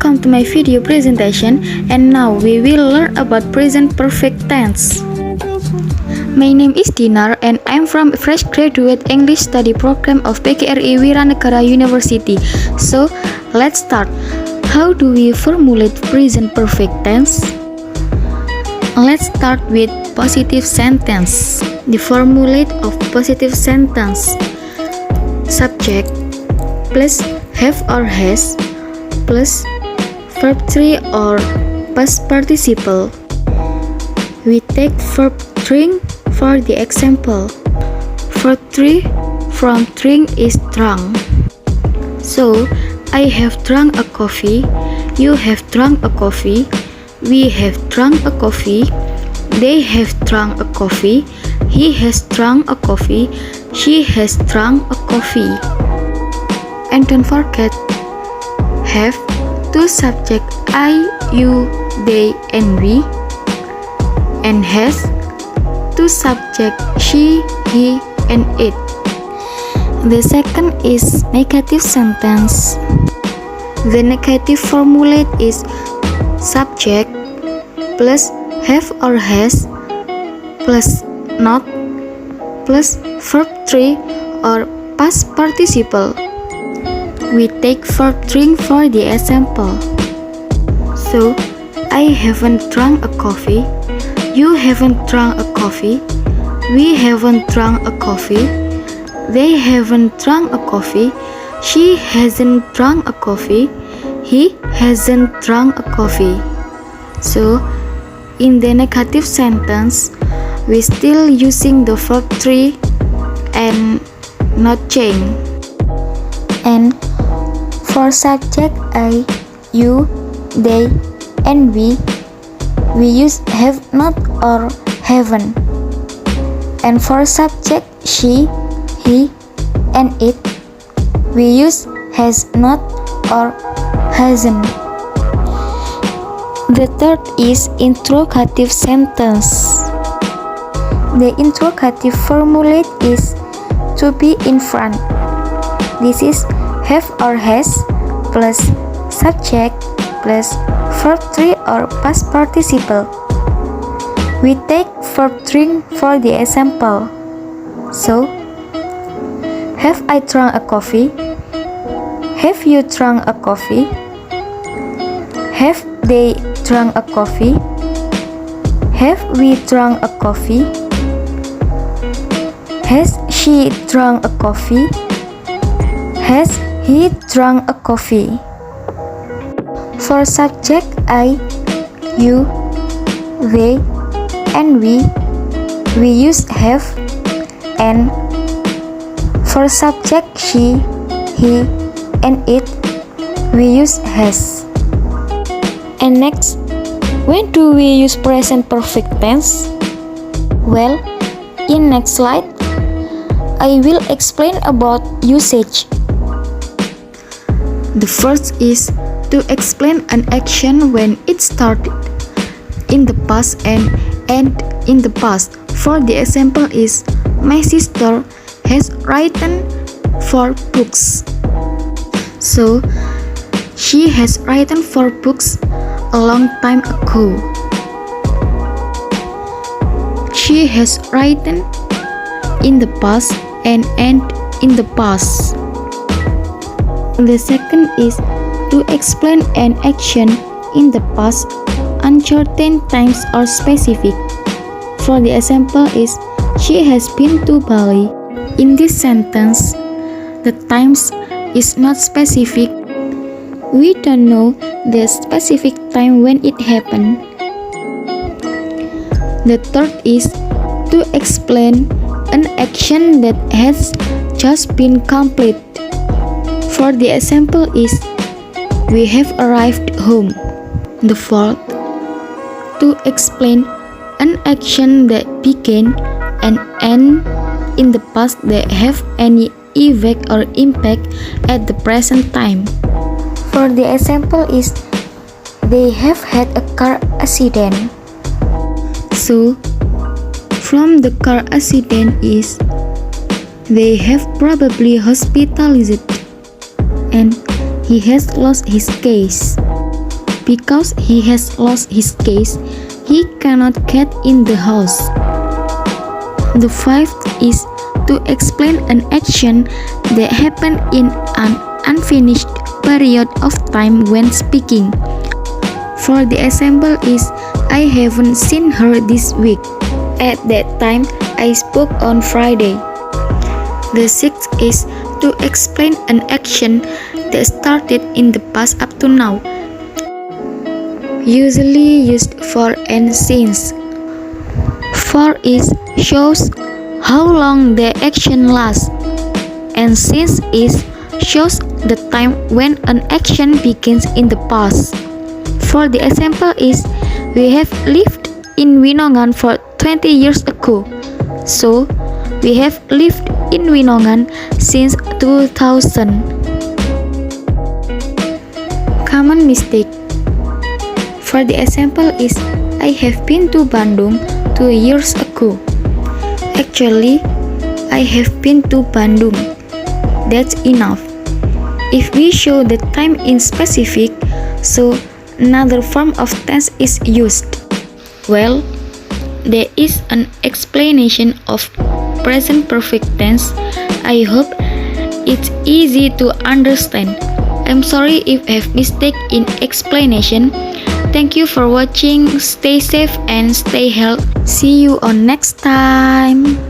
welcome to my video presentation, and now we will learn about present perfect tense. My name is Dinar and I'm from fresh graduate English study program of PGRI Wiranegara University. So, let's start. How do we formulate present perfect tense? Let's start with positive sentence. The formulate of positive sentence: subject plus have or has plus verb 3 or past participle. We take verb drink for the example. Verb 3 from drink is drunk. So, I have drunk a coffee, you have drunk a coffee, we have drunk a coffee, they have drunk a coffee, he has drunk a coffee, she has drunk a coffee. And don't forget, have two subject I, you, they, and we, and has two subject she, he, and it. The second is negative sentence. The negative formulate is subject plus have or has plus not plus verb 3 or past participle. We take verb drink for the example. So, I haven't drunk a coffee, you haven't drunk a coffee, we haven't drunk a coffee, they haven't drunk a coffee, she hasn't drunk a coffee, he hasn't drunk a coffee. So, in the negative sentence, we still using the verb 3 and not change. And for subject I, you, they, and we use have not or haven't. And for subject she, he, and it, we use has not or hasn't. The third is interrogative sentence. The interrogative formulate is to be in front. This is have or has plus subject plus verb 3 or past participle. We take verb drink for the example. So, have I drunk a coffee? Have you drunk a coffee? Have they drunk a coffee? Have we drunk a coffee? Has she drunk a coffee? Has he drunk a coffee? For subject I, you, they, and we use have, and for subject she, he, and it, we use has. And next, when do we use present perfect tense? Well, in next slide, I will explain about usage. The first is to explain an action when it started in the past and end in the past. For the example is, my sister has written 4 books. So, she has written 4 books a long time ago. She has written in the past and end in the past. The second is to explain an action in the past, uncertain times or specific. For the example is, she has been to Bali. In this sentence, the times is not specific. We don't know the specific time when it happened. The third is to explain an action that has just been completed. For the example is, we have arrived home. The fourth, to explain an action that began and end in the past that have any effect or impact at the present time. For the example is, they have had a car accident. So, from the car accident is, they have probably hospitalized and he has lost his case. because he has lost his keys, he cannot get in the house. The fifth is to explain an action that happened in an unfinished period of time when speaking. For the example is, I haven't seen her this week. At that time, I spoke on Friday. The sixth is to explain an action that started in the past up to now, usually used for and since. For is shows how long the action lasts, and since is shows the time when an action begins in the past. For the example is, we have lived in Winongan for 20 years ago, so we have lived in Winongan since 2000. Common mistake. For the example is, I have been to Bandung 2 years ago. Actually, I have been to Bandung. That's enough. If we show the time in specific, so another form of tense is used. Well, there is an explanation of present perfect tense. I hope it's easy to understand. I'm sorry if I have mistake in explanation. Thank you for watching. Stay safe and stay healthy. See you on next time.